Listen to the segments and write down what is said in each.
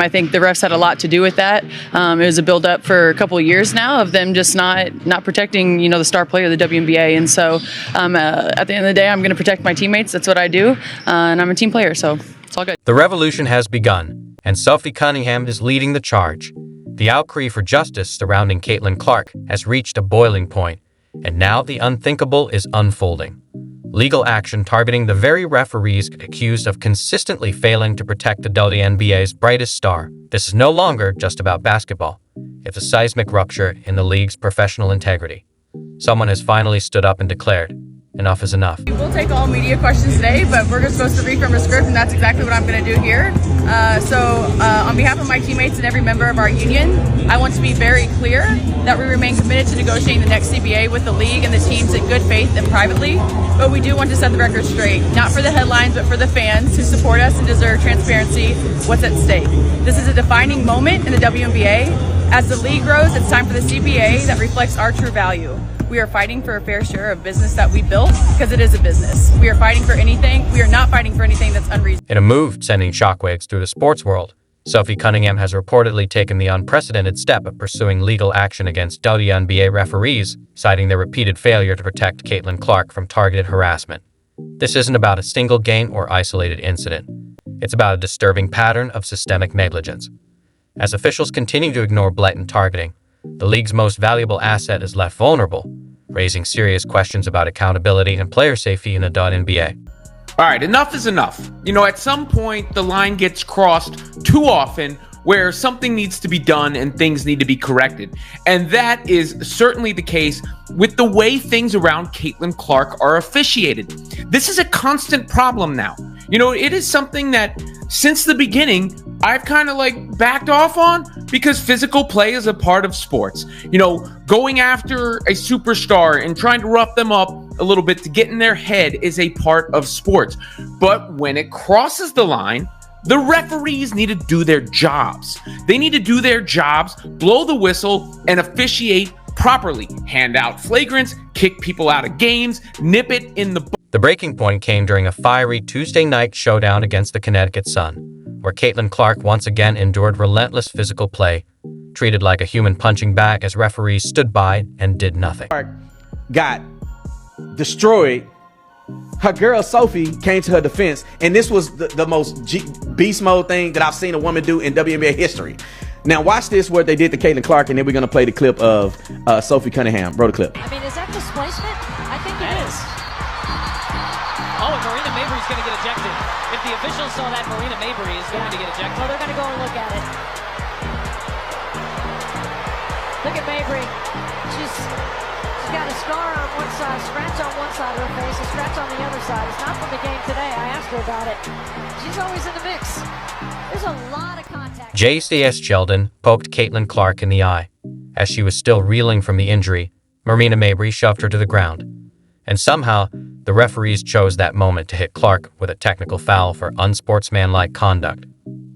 I think the refs had a lot to do with that. It was a build-up for a couple of years now of them just not protecting, the star player of the WNBA. And so at the end of the day, I'm going to protect my teammates. That's what I do. And I'm a team player, so it's all good. The revolution has begun, and Sophie Cunningham is leading the charge. The outcry for justice surrounding Caitlin Clark has reached a boiling point, and now the unthinkable is unfolding. Legal action targeting the very referees accused of consistently failing to protect the WNBA's brightest star. This is no longer just about basketball. It's a seismic rupture in the league's professional integrity. Someone has finally stood up and declared, enough is enough. We'll take all media questions today, but we're just supposed to read from a script, and that's exactly what I'm going to do here. On behalf of my teammates and every member of our union, I want to be very clear that we remain committed to negotiating the next CBA with the league and the teams in good faith and privately. But we do want to set the record straight, not for the headlines, but for the fans who support us and deserve transparency. What's at stake? This is a defining moment in the WNBA. As the league grows, it's time for the CBA that reflects our true value. We are fighting for a fair share of business that we built because it is a business. We are fighting for anything. We are not fighting for anything that's unreasonable. In a move sending shockwaves through the sports world, Sophie Cunningham has reportedly taken the unprecedented step of pursuing legal action against WNBA referees, citing their repeated failure to protect Caitlin Clark from targeted harassment. This isn't about a single game or isolated incident. It's about a disturbing pattern of systemic negligence. As officials continue to ignore blatant targeting, the league's most valuable asset is left vulnerable, raising serious questions about accountability and player safety in the WNBA. All right, enough is enough. At some point, the line gets crossed too often where something needs to be done and things need to be corrected. And that is certainly the case with the way things around Caitlin Clark are officiated. This is a constant problem now. It is something that since the beginning, I've kind of backed off on because physical play is a part of sports. Going after a superstar and trying to rough them up a little bit to get in their head is a part of sports. But when it crosses the line, the referees need to do their jobs. They need to do their jobs, blow the whistle, and officiate properly. Hand out flagrants, kick people out of games, nip it in the butt. The breaking point came during a fiery Tuesday night showdown against the Connecticut Sun, where Caitlin Clark once again endured relentless physical play, treated like a human punching bag as referees stood by and did nothing. Got destroyed. Her girl Sophie came to her defense, and this was the most beast mode thing that I've seen a woman do in WNBA history. Now watch this, what they did to Caitlin Clark, and then we're going to play the clip of Sophie Cunningham. Roll the clip. Is that displacement? I think it is. Oh, and Marina Mabry's going to get ejected. If the officials saw that, Marina Mabry is going to get ejected. Well, they're going to go and look at it. Look at Mabry. She's got a scar on one side, a scratch on one side of her face, a scratch on the other side. It's not from the game today. I asked her about it. She's always in the mix. There's a lot of contact. JCS Sheldon poked Caitlin Clark in the eye. As she was still reeling from the injury, Marina Mabry shoved her to the ground. And somehow, the referees chose that moment to hit Clark with a technical foul for unsportsmanlike conduct.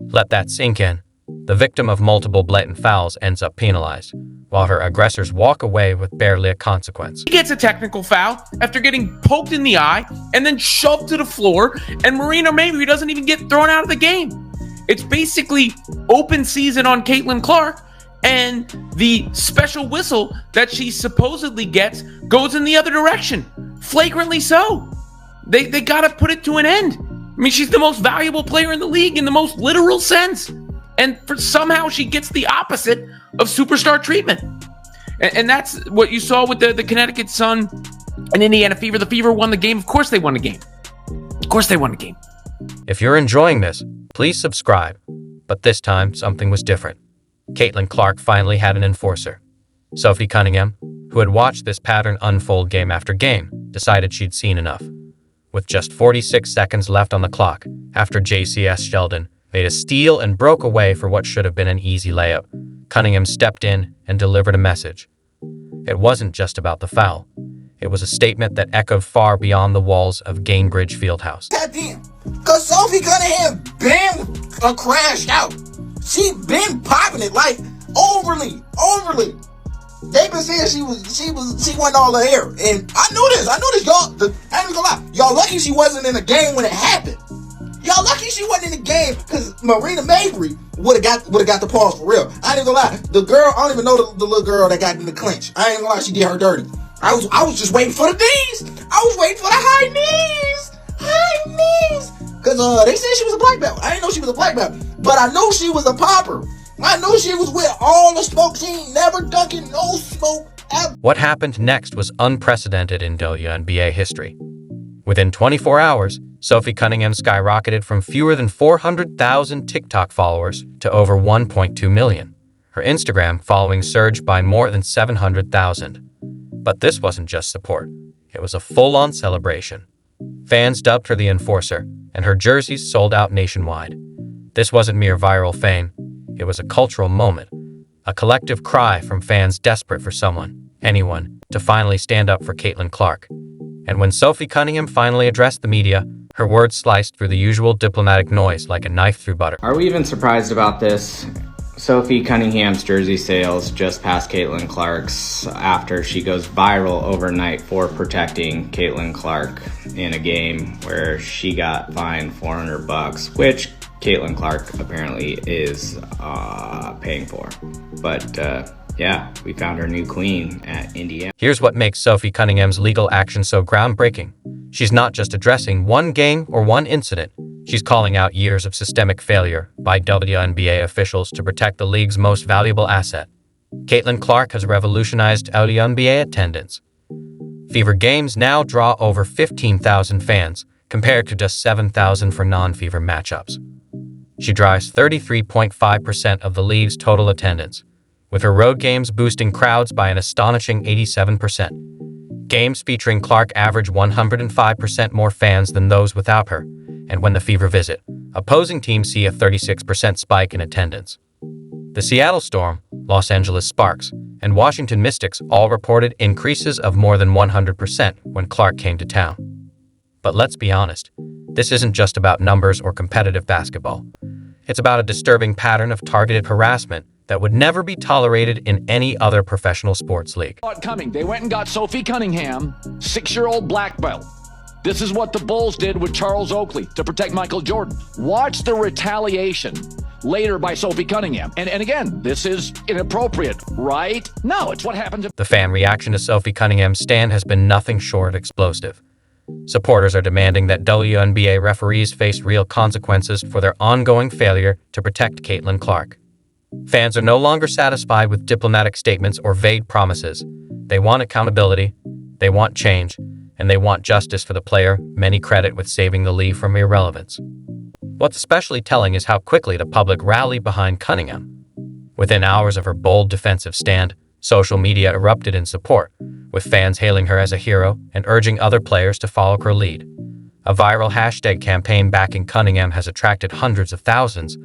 Let that sink in. The victim of multiple blatant fouls ends up penalized, while her aggressors walk away with barely a consequence. He gets a technical foul after getting poked in the eye and then shoved to the floor, and Marina Mabry doesn't even get thrown out of the game. It's basically open season on Caitlin Clark, and the special whistle that she supposedly gets goes in the other direction. Flagrantly so. They gotta put it to an end. She's the most valuable player in the league in the most literal sense. And somehow she gets the opposite of superstar treatment. And that's what you saw with the Connecticut Sun and Indiana Fever. The Fever won the game. Of course they won the game. Of course they won the game. If you're enjoying this, please subscribe. But this time, something was different. Caitlin Clark finally had an enforcer. Sophie Cunningham, who had watched this pattern unfold game after game, decided she'd seen enough. With just 46 seconds left on the clock, after JCS Sheldon made a steal and broke away for what should have been an easy layup, Cunningham stepped in and delivered a message. It wasn't just about the foul. It was a statement that echoed far beyond the walls of Gainbridge Fieldhouse. Tapped in, because Sophie Cunningham been crashed out. She been popping it overly. They've been saying she wasn't all the air, and I knew this, y'all. I ain't gonna lie, y'all lucky she wasn't in the game when it happened. Y'all lucky she wasn't in the game, because Marina Mabry would have got the pause for real. I ain't gonna lie. The girl, I don't even know the little girl that got in the clinch. I ain't gonna lie, she did her dirty. I was just waiting for the knees. I was waiting for the high knees. Cause they said she was a black belt. I didn't know she was a black belt, but I knew she was a popper. I knew she was with all the smoke. She ain't never dunking no smoke ever. What happened next was unprecedented in WNBA history. Within 24 hours, Sophie Cunningham skyrocketed from fewer than 400,000 TikTok followers to over 1.2 million. Her Instagram following surged by more than 700,000. But this wasn't just support. It was a full-on celebration. Fans dubbed her the Enforcer, and her jerseys sold out nationwide. This wasn't mere viral fame. It was a cultural moment, a collective cry from fans desperate for someone, anyone, to finally stand up for Caitlin Clark. And when Sophie Cunningham finally addressed the media, her words sliced through the usual diplomatic noise like a knife through butter. Are we even surprised about this? Sophie Cunningham's jersey sales just passed Caitlin Clark's after she goes viral overnight for protecting Caitlin Clark in a game where she got fined $400, which Caitlin Clark apparently is paying for. But yeah, we found our new queen at Indiana. Here's what makes Sophie Cunningham's legal action so groundbreaking. She's not just addressing one game or one incident. She's calling out years of systemic failure by WNBA officials to protect the league's most valuable asset. Caitlin Clark has revolutionized WNBA attendance. Fever games now draw over 15,000 fans, compared to just 7,000 for non-fever matchups. She drives 33.5% of the league's total attendance, with her road games boosting crowds by an astonishing 87%. Games featuring Clark average 105% more fans than those without her, and when the Fever visit, opposing teams see a 36% spike in attendance. The Seattle Storm, Los Angeles Sparks, and Washington Mystics all reported increases of more than 100% when Clark came to town. But let's be honest, this isn't just about numbers or competitive basketball. It's about a disturbing pattern of targeted harassment that would never be tolerated in any other professional sports league. Coming. They went and got Sophie Cunningham, 6-year-old black belt. This is what the Bulls did with Charles Oakley to protect Michael Jordan. Watch the retaliation later by Sophie Cunningham. And again, this is inappropriate, right? No, it's what happened to... The fan reaction to Sophie Cunningham's stand has been nothing short of explosive. Supporters are demanding that WNBA referees face real consequences for their ongoing failure to protect Caitlin Clark. Fans are no longer satisfied with diplomatic statements or vague promises. They want accountability, they want change, and they want justice for the player many credit with saving the league from irrelevance. What's especially telling is how quickly the public rallied behind Cunningham. Within hours of her bold defensive stand, social media erupted in support, with fans hailing her as a hero and urging other players to follow her lead. A viral hashtag campaign backing Cunningham has attracted hundreds of thousands,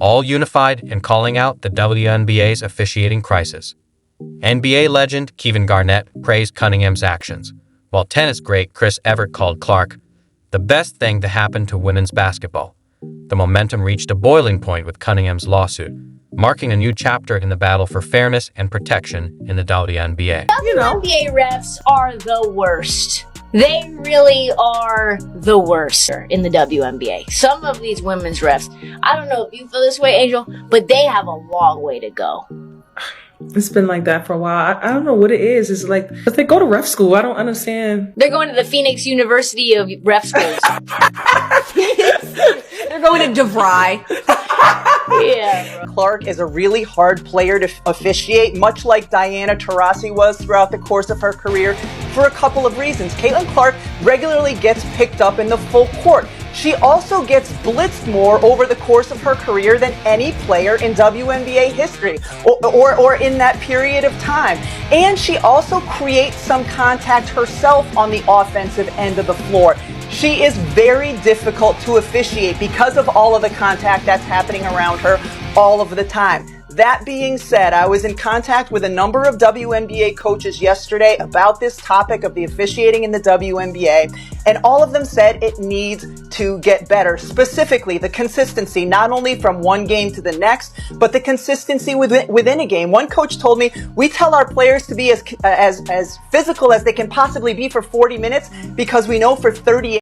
all unified in calling out the WNBA's officiating crisis. NBA legend Kevin Garnett praised Cunningham's actions, while tennis great Chris Evert called Clark the best thing to happen to women's basketball. The momentum reached a boiling point with Cunningham's lawsuit, marking a new chapter in the battle for fairness and protection in the WNBA. WNBA refs are the worst. They really are the worst in the WNBA. Some of these women's refs, I don't know if you feel this way, Angel, but they have a long way to go. It's been like that for a while. I don't know what it is. It's like, but they go to ref school. I don't understand. They're going to the Phoenix University of ref schools. They're going to DeVry. Yeah. Clark is a really hard player to officiate, much like Diana Taurasi was throughout the course of her career, for a couple of reasons. Caitlin Clark regularly gets picked up in the full court. She also gets blitzed more over the course of her career than any player in WNBA history or in that period of time. And she also creates some contact herself on the offensive end of the floor. She is very difficult to officiate because of all of the contact that's happening around her all of the time. That being said, I was in contact with a number of WNBA coaches yesterday about this topic of the officiating in the WNBA, and all of them said it needs to get better. Specifically, the consistency, not only from one game to the next, but the consistency within a game. One coach told me, we tell our players to be as physical as they can possibly be for 40 minutes because we know for 38